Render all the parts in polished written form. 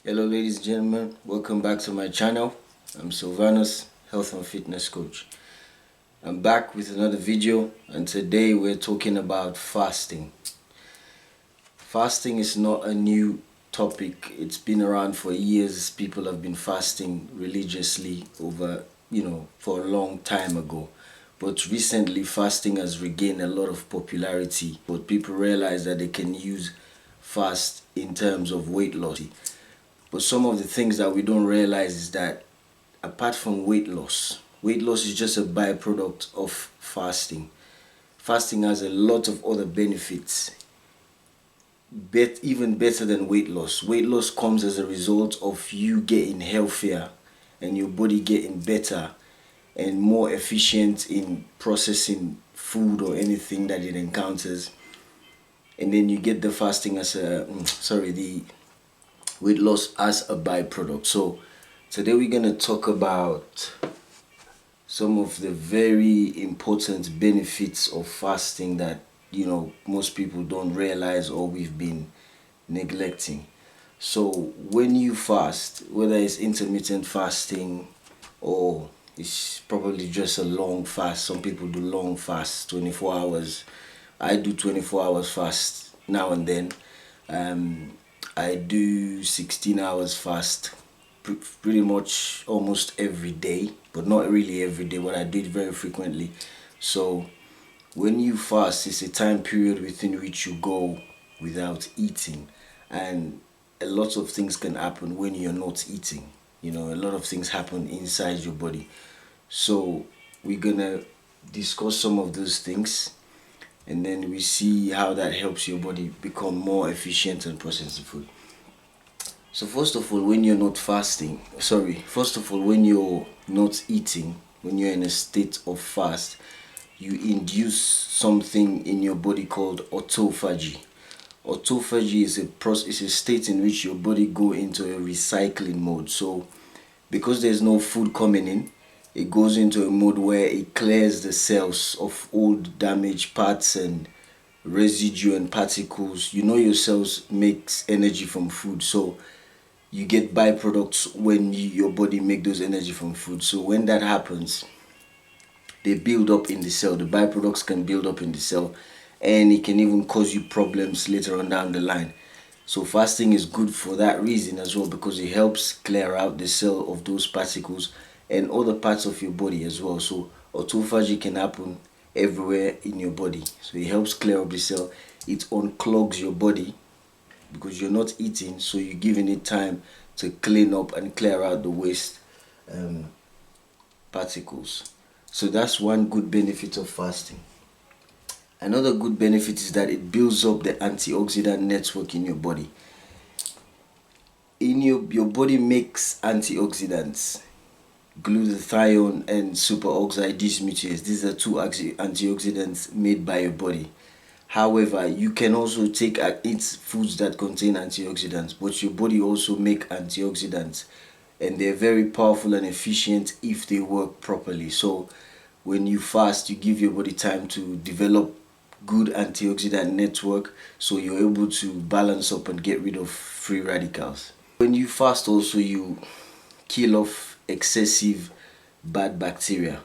Hello ladies and gentlemen, welcome back to my channel. I'm Sylvanus, health and fitness coach. I'm back with another video, and today we're talking about fasting. Fasting is not a new topic. It's been around for years. People have been fasting religiously for a long time ago. But recently fasting has regained a lot of popularity. But people realize that they can use fast in terms of weight loss. But some of the things that we don't realize is that apart from weight loss is just a byproduct of fasting. Fasting has a lot of other benefits, even better than weight loss. Weight loss comes as a result of you getting healthier and your body getting better and more efficient in processing food or anything that it encounters. And then you get the fasting as the weight loss as a byproduct. So today we're going to talk about some of the very important benefits of fasting that most people don't realize or we've been neglecting. So when you fast, whether it's intermittent fasting or it's probably just a long fast, some people do long fasts, 24 hours. I do 24 hours fast now and then. I do 16 hours fast pretty much almost every day, but not really every day, but I do it very frequently. So when you fast, it's a time period within which you go without eating, and a lot of things can happen when you're not eating. A lot of things happen inside your body. So we're gonna discuss some of those things, and then we see how that helps your body become more efficient in processing food. So first of all, when you're not eating, when you're in a state of fast, you induce something in your body called autophagy. Autophagy is a state in which your body go into a recycling mode. So because there's no food coming in, it goes into a mode where it clears the cells of old damaged parts and residue and particles. Your cells makes energy from food, so you get byproducts when your body make those energy from food. So when that happens, they build up in the cell. The byproducts can build up in the cell, and it can even cause you problems later on down the line. So fasting is good for that reason as well, because it helps clear out the cell of those particles and other parts of your body as well. So autophagy can happen everywhere in your body. So it helps clear up the cell. It unclogs your body because you're not eating, so you're giving it time to clean up and clear out the waste particles. So that's one good benefit of fasting. Another good benefit is that it builds up the antioxidant network in your body. Your body makes antioxidants, glutathione and superoxide dismutase. These are two antioxidants made by your body. However, you can also eat foods that contain antioxidants, but your body also make antioxidants, and they're very powerful and efficient if they work properly. So when you fast, you give your body time to develop good antioxidant network, so you're able to balance up and get rid of free radicals. When you fast also, you kill off excessive bad bacteria.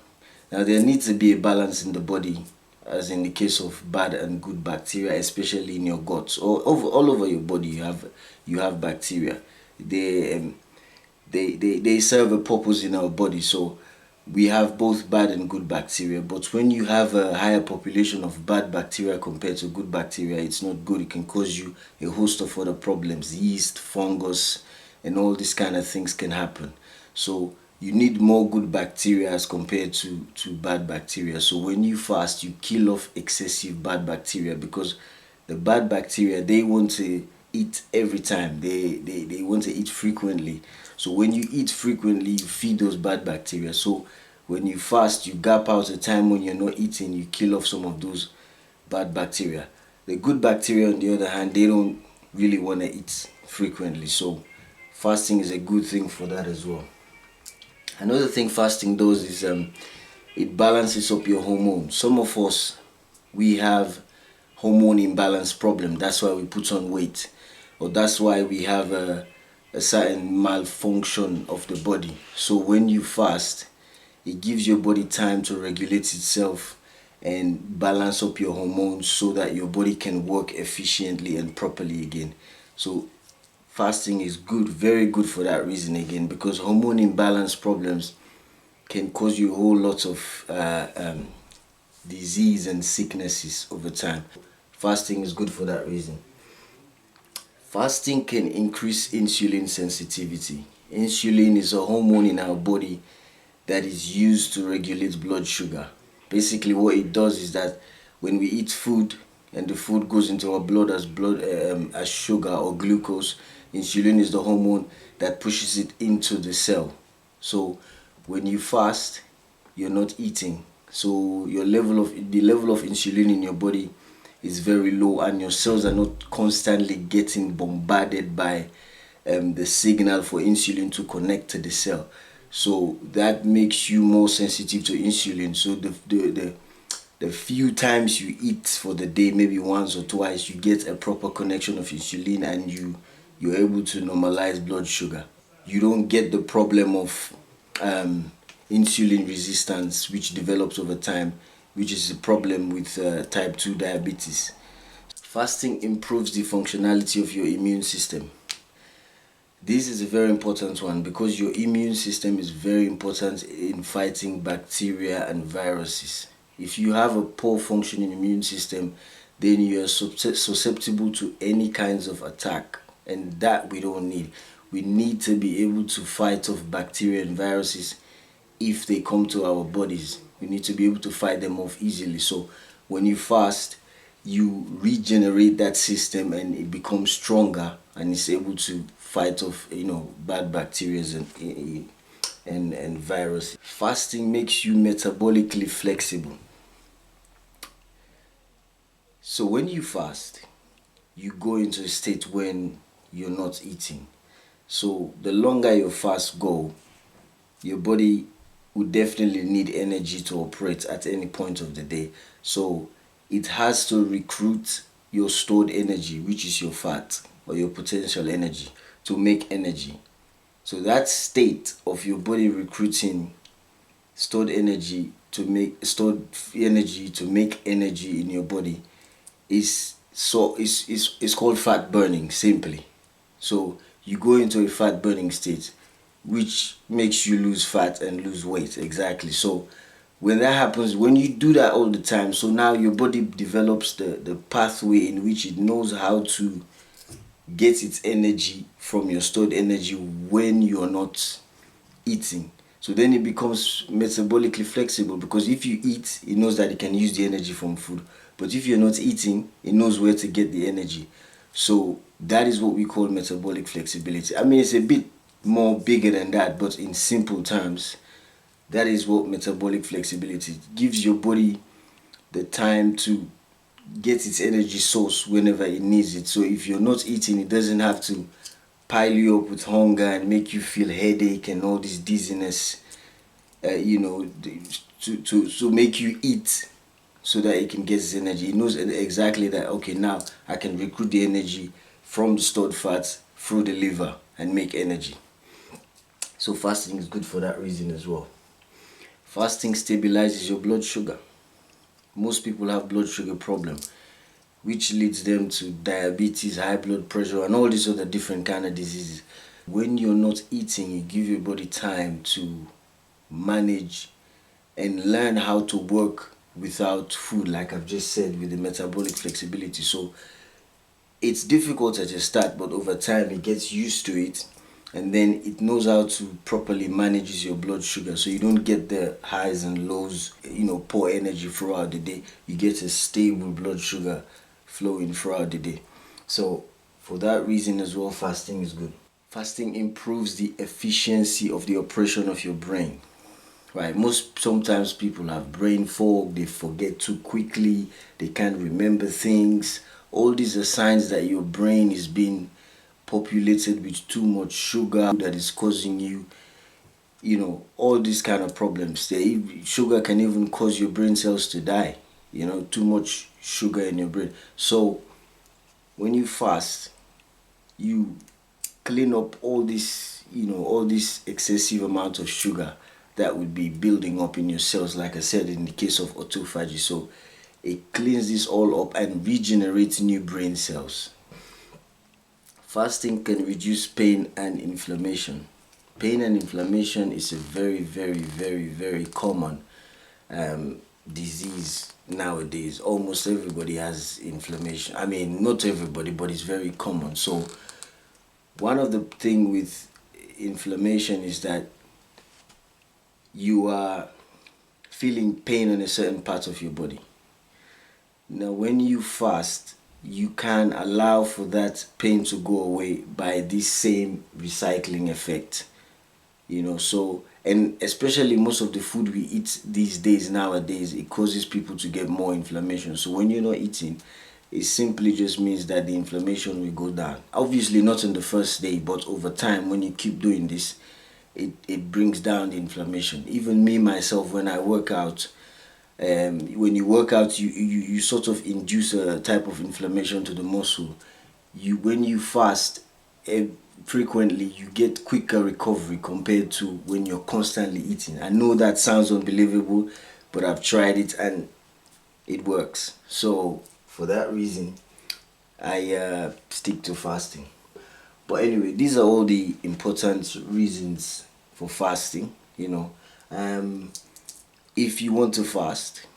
Now there needs to be a balance in the body, as in the case of bad and good bacteria, especially in your guts or all over your body. You have bacteria. They serve a purpose in our body. So we have both bad and good bacteria. But when you have a higher population of bad bacteria compared to good bacteria, it's not good. It can cause you a host of other problems, yeast, fungus, and all these kind of things can happen. So you need more good bacteria as compared to bad bacteria. So when you fast, you kill off excessive bad bacteria, because the bad bacteria, they want to eat every time. They want to eat frequently. So when you eat frequently, you feed those bad bacteria. So when you fast, you gap out a time when you're not eating, you kill off some of those bad bacteria. The good bacteria, on the other hand, they don't really want to eat frequently. So fasting is a good thing for that as well. Another thing fasting does is it balances up your hormones. Some of us, we have hormone imbalance problem. That's why we put on weight, or that's why we have a certain malfunction of the body. So when you fast, it gives your body time to regulate itself and balance up your hormones so that your body can work efficiently and properly again. So fasting is good, very good for that reason again, because hormone imbalance problems can cause you a whole lot of disease and sicknesses over time. Fasting is good for that reason. Fasting can increase insulin sensitivity. Insulin is a hormone in our body that is used to regulate blood sugar. Basically, what it does is that when we eat food and the food goes into our blood as sugar or glucose, insulin is the hormone that pushes it into the cell. So when you fast, you're not eating, so the level of insulin in your body is very low, and your cells are not constantly getting bombarded by the signal for insulin to connect to the cell. So that makes you more sensitive to insulin. So the few times you eat for the day, maybe once or twice, you get a proper connection of insulin, and you're able to normalize blood sugar. You don't get the problem of insulin resistance, which develops over time, which is a problem with type 2 diabetes. Fasting improves the functionality of your immune system. This is a very important one because your immune system is very important in fighting bacteria and viruses. If you have a poor functioning immune system, then you are susceptible to any kinds of attack, and that we don't need. We need to be able to fight off bacteria and viruses if they come to our bodies. We need to be able to fight them off easily. So when you fast, you regenerate that system and it becomes stronger and it's able to fight off bad bacteria and viruses. Fasting makes you metabolically flexible. So when you fast, you go into a state when you're not eating. So the longer your fast go, your body would definitely need energy to operate at any point of the day. So it has to recruit your stored energy, which is your fat or your potential energy, to make energy. So that state of your body recruiting stored energy to make energy in your body is called fat burning, simply. So you go into a fat burning state, which makes you lose fat and lose weight. Exactly. So when that happens, when you do that all the time, so now your body develops the pathway in which it knows how to get its energy from your stored energy when you're not eating. So then it becomes metabolically flexible, because if you eat, it knows that it can use the energy from food. But if you're not eating, it knows where to get the energy. So that is what we call metabolic flexibility. I mean, it's a bit more bigger than that, but in simple terms, that is what metabolic flexibility gives your body the time to get its energy source whenever it needs it. So if you're not eating, it doesn't have to pile you up with hunger and make you feel headache and all this dizziness, to make you eat so that it can get its energy. It knows exactly that, okay, now I can recruit the energy from the stored fats through the liver and make energy. So fasting is good for that reason as well. Fasting stabilizes your blood sugar. Most people have blood sugar problem, which leads them to diabetes, high blood pressure, and all these other different kind of diseases. When you're not eating, you give your body time to manage and learn how to work without food, like I've just said, with the metabolic flexibility. So it's difficult at the start, but over time it gets used to it, and then it knows how to properly manage your blood sugar, so you don't get the highs and lows, poor energy throughout the day. You get a stable blood sugar flowing throughout the day. So for that reason as well, fasting is good. Fasting improves the efficiency of the operation of your brain. Right, sometimes people have brain fog, they forget too quickly, they can't remember things. All these are signs that your brain is being populated with too much sugar that is causing you, all these kind of problems. Sugar can even cause your brain cells to die, too much sugar in your brain. So when you fast, you clean up all this, all this excessive amount of sugar that would be building up in your cells, like I said in the case of autophagy. So it cleans this all up and regenerates new brain cells. Fasting can reduce pain and inflammation. Pain and inflammation is a very, very, very, very common disease nowadays. Almost everybody has inflammation. I mean, not everybody, but it's very common. So one of the thing with inflammation is that you are feeling pain on a certain part of your body. Now, when you fast, you can allow for that pain to go away by this same recycling effect. So, and especially most of the food we eat these days, nowadays, it causes people to get more inflammation. So when you're not eating, it simply just means that the inflammation will go down. Obviously not on the first day, but over time, when you keep doing this, it brings down the inflammation. Even me myself, when I work out, when you work out, you sort of induce a type of inflammation to the muscle. When you fast, frequently you get quicker recovery compared to when you're constantly eating. I know that sounds unbelievable, but I've tried it and it works. So for that reason, I stick to fasting. But anyway, these are all the important reasons for fasting. If you want to fast,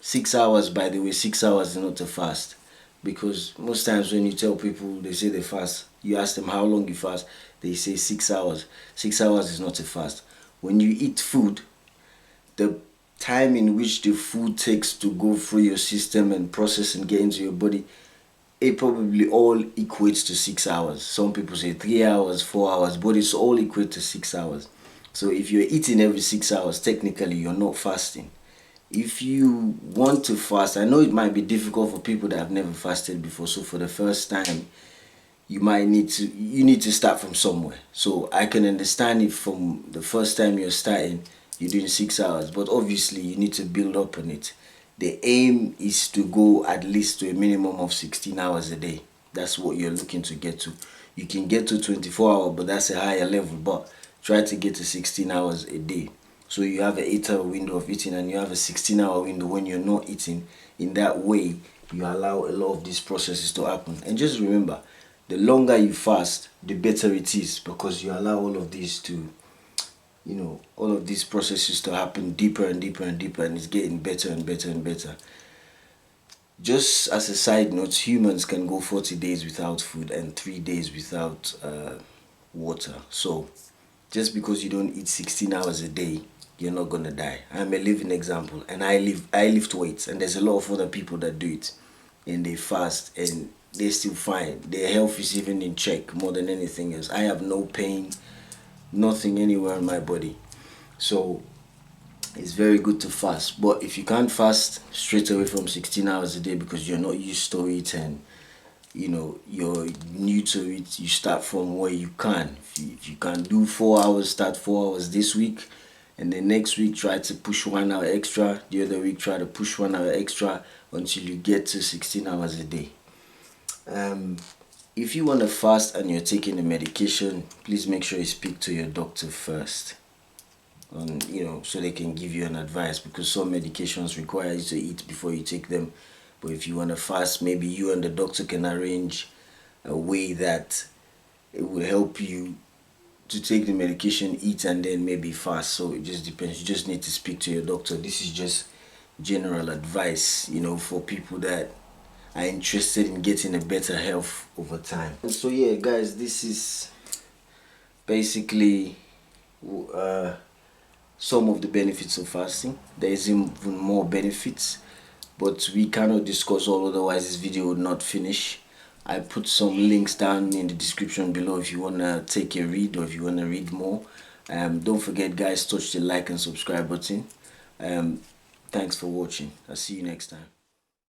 6 hours, by the way, 6 hours is not a fast. Because most times when you tell people, they say they fast, you ask them how long you fast, they say 6 hours. 6 hours is not a fast. When you eat food, the time in which the food takes to go through your system and process and get into your body, it probably all equates to 6 hours. Some people say 3 hours, 4 hours, but it's all equate to 6 hours. So if you're eating every 6 hours, technically you're not fasting. If you want to fast, I know it might be difficult for people that have never fasted before. So for the first time, you need to start from somewhere. So I can understand if from the first time you're starting, you're doing 6 hours, but obviously you need to build up on it. The aim is to go at least to a minimum of 16 hours a day. That's what you're looking to get to. You can get to 24 hours, but that's a higher level. But try to get to 16 hours a day. So you have an 8-hour window of eating and you have a 16-hour window when you're not eating. In that way, you allow a lot of these processes to happen. And just remember, the longer you fast, the better it is, because you allow all of these to, all of these processes to happen deeper and deeper and deeper, and it's getting better and better and better. Just as a side note, humans can go 40 days without food and 3 days without water. So just because you don't eat 16 hours a day, you're not gonna die. I'm a living example, and I lift weights, and there's a lot of other people that do it and they fast and they're still fine. Their health is even in check more than anything else. I have no pain, nothing anywhere in my body. So it's very good to fast. But if you can't fast straight away from 16 hours a day because you're not used to it and you're new to it, you start from where you can. If you can do 4 hours, start 4 hours this week, and then next week try to push 1 hour extra. The other week try to push 1 hour extra until you get to 16 hours a day. If you want to fast and you're taking a medication, please make sure you speak to your doctor first, so they can give you an advice, because some medications require you to eat before you take them. But if you want to fast, maybe you and the doctor can arrange a way that it will help you to take the medication, eat, and then maybe fast. So it just depends. You just need to speak to your doctor. This is just general advice, for people that are interested in getting a better health over time. And so yeah, guys, this is basically some of the benefits of fasting. There is even more benefits, but we cannot discuss all, otherwise this video would not finish. I put some links down in the description below if you want to take a read or if you want to read more. Don't forget, guys, touch the like and subscribe button. Thanks for watching. I'll see you next time.